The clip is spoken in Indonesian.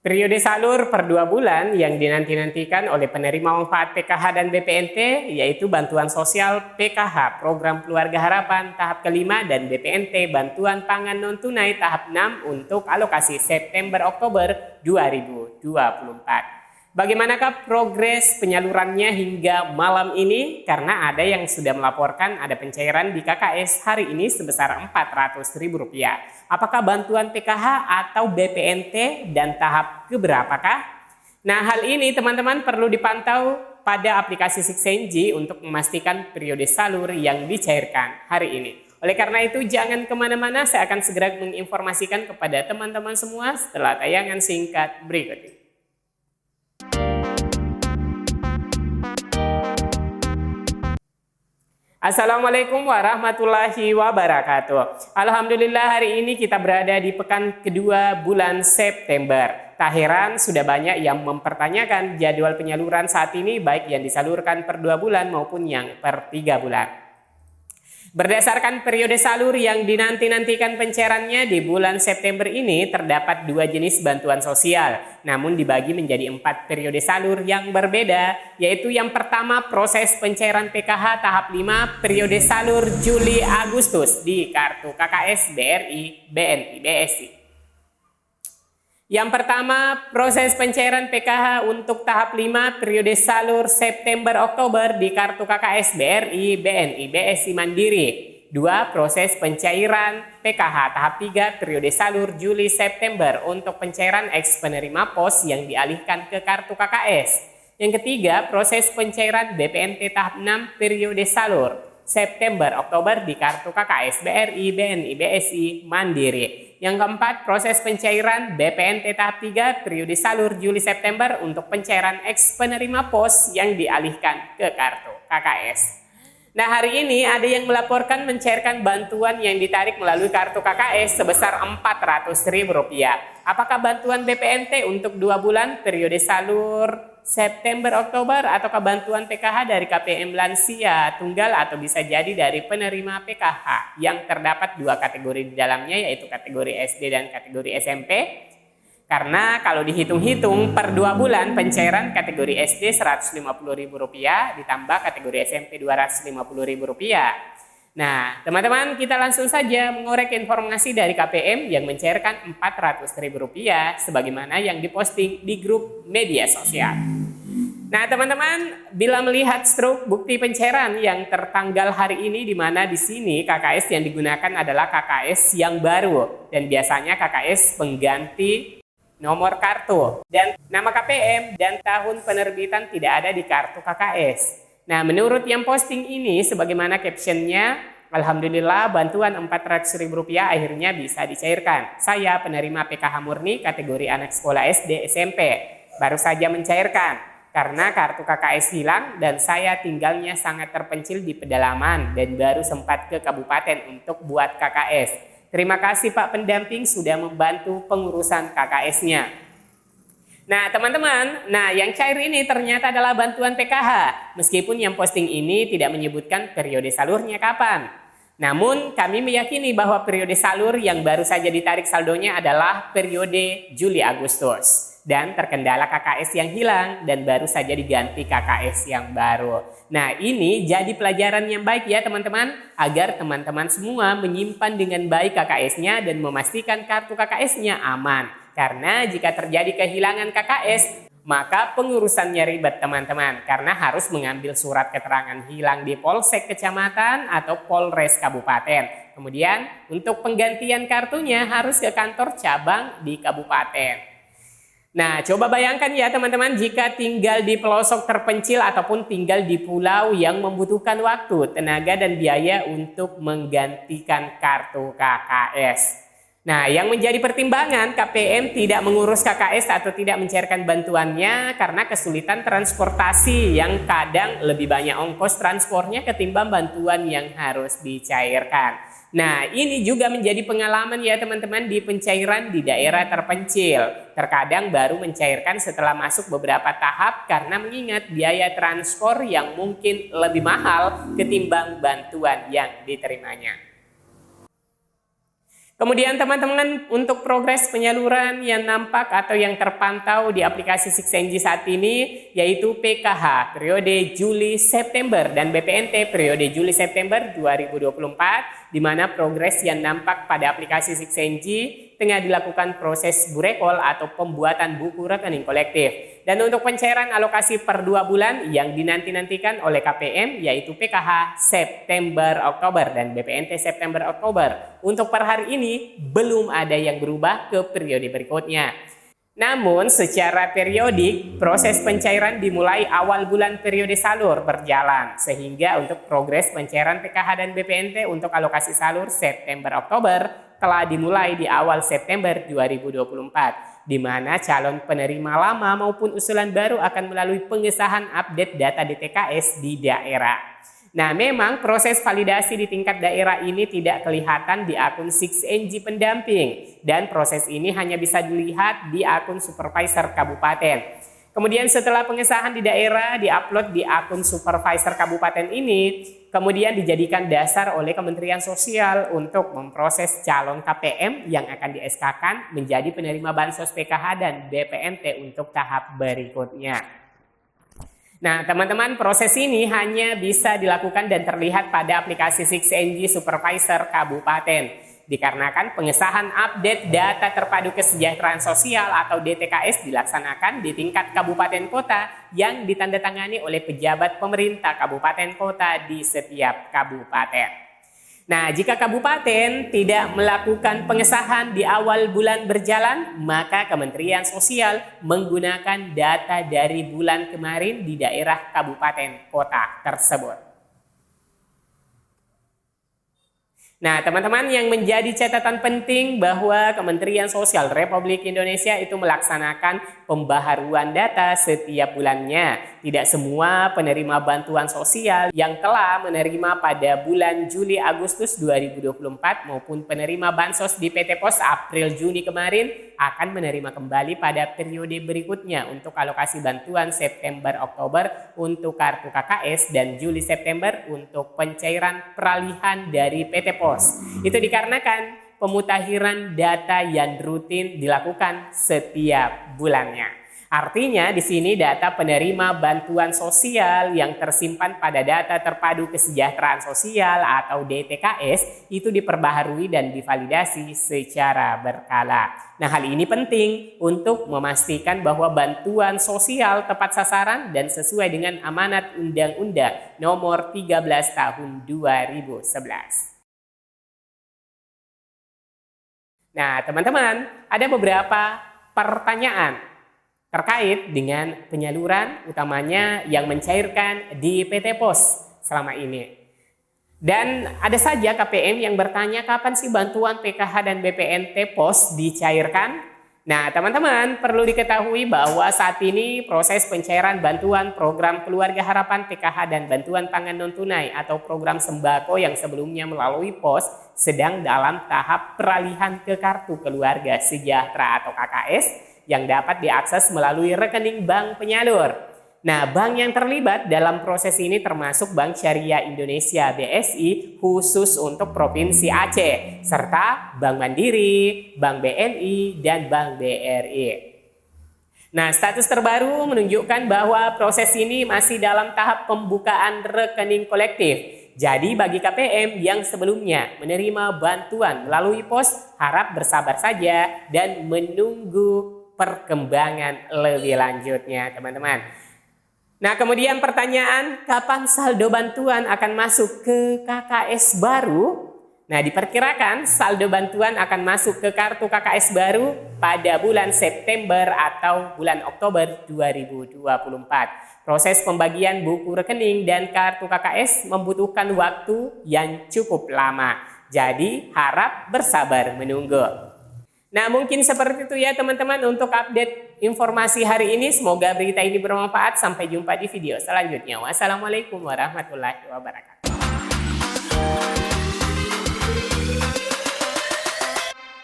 Periode salur per 2 bulan yang dinanti-nantikan oleh penerima manfaat PKH dan BPNT yaitu Bantuan Sosial PKH Program Keluarga Harapan tahap kelima dan BPNT Bantuan Pangan Non-Tunai tahap 6 untuk alokasi September-Oktober 2024. Bagaimanakah progres penyalurannya hingga malam ini? Karena ada yang sudah melaporkan ada pencairan di KKS hari ini sebesar Rp400.000. Apakah bantuan PKH atau BPNT dan tahap keberapakah? Nah, hal ini teman-teman perlu dipantau pada aplikasi Siksenji untuk memastikan periode salur yang dicairkan hari ini. Oleh karena itu, jangan kemana-mana, saya akan segera menginformasikan kepada teman-teman semua setelah tayangan singkat berikut ini. Assalamualaikum warahmatullahi wabarakatuh. Alhamdulillah hari ini kita berada di pekan kedua bulan September. Tak heran sudah banyak yang mempertanyakan jadwal penyaluran saat ini baik yang disalurkan per 2 bulan maupun yang per 3 bulan. Berdasarkan periode salur yang dinanti-nantikan pencairannya di bulan September ini terdapat 2 jenis bantuan sosial, namun dibagi menjadi 4 periode salur yang berbeda, yaitu yang pertama proses pencairan PKH tahap 5 periode salur Juli-Agustus di kartu KKS, BRI, BNI, BSI. Yang pertama, proses pencairan PKH untuk tahap 5 periode salur September-Oktober di kartu KKS, BRI, BNI, BSI Mandiri. 2. Proses pencairan PKH tahap 3 periode salur Juli-September untuk pencairan eks penerima pos yang dialihkan ke kartu KKS. Yang ketiga, proses pencairan BPNT tahap 6 periode salur September-Oktober di kartu KKS, BRI, BNI, BSI Mandiri. Yang keempat, proses pencairan BPNT tahap 3 periode salur Juli-September untuk pencairan eks penerima pos yang dialihkan ke kartu KKS. Nah, hari ini ada yang melaporkan mencairkan bantuan yang ditarik melalui kartu KKS sebesar Rp400.000. Apakah bantuan BPNT untuk 2 bulan periode salur September-Oktober ataukah bantuan PKH dari KPM lansia tunggal atau bisa jadi dari penerima PKH yang terdapat 2 kategori di dalamnya yaitu kategori SD dan kategori SMP. Karena kalau dihitung-hitung per 2 bulan pencairan kategori SD Rp150.000 ditambah kategori SMP Rp250.000. Nah, teman-teman, kita langsung saja mengorek informasi dari KPM yang mencairkan Rp400.000 sebagaimana yang diposting di grup media sosial. Nah, teman-teman, bila melihat struk bukti pencairan yang tertanggal hari ini di mana di sini KKS yang digunakan adalah KKS yang baru dan biasanya KKS pengganti nomor kartu dan nama KPM dan tahun penerbitan tidak ada di kartu KKS. Nah, menurut yang posting ini sebagaimana captionnya, alhamdulillah bantuan Rp400.000 akhirnya bisa dicairkan. Saya penerima PKH murni kategori anak sekolah SD SMP baru saja mencairkan karena kartu KKS hilang dan saya tinggalnya sangat terpencil di pedalaman dan baru sempat ke kabupaten untuk buat KKS. Terima kasih Pak pendamping sudah membantu pengurusan KKS-nya. Nah, teman-teman, yang cair ini ternyata adalah bantuan PKH. Meskipun yang posting ini tidak menyebutkan periode salurnya kapan. Namun, kami meyakini bahwa periode salur yang baru saja ditarik saldonya adalah periode Juli-Agustus. Dan terkendala KKS yang hilang dan baru saja diganti KKS yang baru. Nah, ini jadi pelajaran yang baik ya teman-teman, agar teman-teman semua menyimpan dengan baik KKS-nya dan memastikan kartu KKS-nya aman. Karena jika terjadi kehilangan KKS, maka pengurusannya ribet teman-teman. Karena harus mengambil surat keterangan hilang di Polsek Kecamatan atau Polres Kabupaten. Kemudian untuk penggantian kartunya harus ke kantor cabang di kabupaten. Nah, coba bayangkan ya teman-teman jika tinggal di pelosok terpencil ataupun tinggal di pulau yang membutuhkan waktu, tenaga dan biaya untuk menggantikan kartu KKS. Nah, yang menjadi pertimbangan KPM tidak mengurus KKS atau tidak mencairkan bantuannya karena kesulitan transportasi yang kadang lebih banyak ongkos transportnya ketimbang bantuan yang harus dicairkan. Nah, ini juga menjadi pengalaman ya teman-teman di pencairan di daerah terpencil. Terkadang baru mencairkan setelah masuk beberapa tahap karena mengingat biaya transport yang mungkin lebih mahal ketimbang bantuan yang diterimanya. Kemudian teman-teman, untuk progres penyaluran yang nampak atau yang terpantau di aplikasi 6NG saat ini yaitu PKH periode Juli-September dan BPNT periode Juli-September 2024, di mana progres yang nampak pada aplikasi 6NG tengah dilakukan proses burekol atau pembuatan buku rekening kolektif. Dan untuk pencairan alokasi per 2 bulan yang dinanti-nantikan oleh KPM yaitu PKH September-Oktober dan BPNT September-Oktober. Untuk per hari ini belum ada yang berubah ke periode berikutnya. Namun secara periodik proses pencairan dimulai awal bulan periode salur berjalan, sehingga untuk progres pencairan PKH dan BPNT untuk alokasi salur September-Oktober telah dimulai di awal September 2024, di mana calon penerima lama maupun usulan baru akan melalui pengesahan update data DTKS di daerah. Nah, memang proses validasi di tingkat daerah ini tidak kelihatan di akun 6NG pendamping, dan proses ini hanya bisa dilihat di akun supervisor kabupaten. Kemudian setelah pengesahan di daerah diupload di akun supervisor kabupaten ini, kemudian dijadikan dasar oleh Kementerian Sosial untuk memproses calon KPM yang akan di-SK-kan menjadi penerima bansos PKH dan BPNT untuk tahap berikutnya. Nah, teman-teman, proses ini hanya bisa dilakukan dan terlihat pada aplikasi 6NG Supervisor Kabupaten. Dikarenakan pengesahan update data terpadu kesejahteraan sosial atau DTKS dilaksanakan di tingkat kabupaten kota yang ditandatangani oleh pejabat pemerintah kabupaten kota di setiap kabupaten. Nah, jika kabupaten tidak melakukan pengesahan di awal bulan berjalan, maka Kementerian Sosial menggunakan data dari bulan kemarin di daerah kabupaten kota tersebut. Nah, teman-teman, yang menjadi catatan penting bahwa Kementerian Sosial Republik Indonesia itu melaksanakan pembaharuan data setiap bulannya. Tidak semua penerima bantuan sosial yang telah menerima pada bulan Juli-Agustus 2024 maupun penerima bansos di PT Pos April-Juni kemarin akan menerima kembali pada periode berikutnya untuk alokasi bantuan September-Oktober untuk kartu KKS dan Juli-September untuk pencairan peralihan dari PT Pos. Itu dikarenakan pemutakhiran data yang rutin dilakukan setiap bulannya. Artinya di sini data penerima bantuan sosial yang tersimpan pada data terpadu kesejahteraan sosial atau DTKS itu diperbaharui dan divalidasi secara berkala. Nah, hal ini penting untuk memastikan bahwa bantuan sosial tepat sasaran dan sesuai dengan amanat Undang-Undang Nomor 13 Tahun 2011. Nah, teman-teman, ada beberapa pertanyaan terkait dengan penyaluran utamanya yang mencairkan di PT Pos selama ini. Dan ada saja KPM yang bertanya kapan sih bantuan PKH dan BPNT Pos dicairkan? Nah, teman-teman, perlu diketahui bahwa saat ini proses pencairan bantuan program Keluarga Harapan PKH dan bantuan pangan non-tunai atau program sembako yang sebelumnya melalui Pos sedang dalam tahap peralihan ke Kartu Keluarga Sejahtera atau KKS yang dapat diakses melalui rekening bank penyalur. Nah, bank yang terlibat dalam proses ini termasuk Bank Syariah Indonesia BSI khusus untuk Provinsi Aceh, serta Bank Mandiri, Bank BNI, dan Bank BRI. Nah, status terbaru menunjukkan bahwa proses ini masih dalam tahap pembukaan rekening kolektif. Jadi bagi KPM yang sebelumnya menerima bantuan melalui Pos, harap bersabar saja dan menunggu perkembangan lebih lanjutnya, teman-teman. Nah, kemudian pertanyaan, kapan saldo bantuan akan masuk ke KKS baru? Nah, diperkirakan saldo bantuan akan masuk ke kartu KKS baru pada bulan September atau bulan Oktober 2024. Proses pembagian buku rekening dan kartu KKS membutuhkan waktu yang cukup lama. Jadi, harap bersabar menunggu. Nah, mungkin seperti itu ya teman-teman untuk update informasi hari ini. Semoga berita ini bermanfaat. Sampai jumpa di video selanjutnya. Wassalamualaikum warahmatullahi wabarakatuh.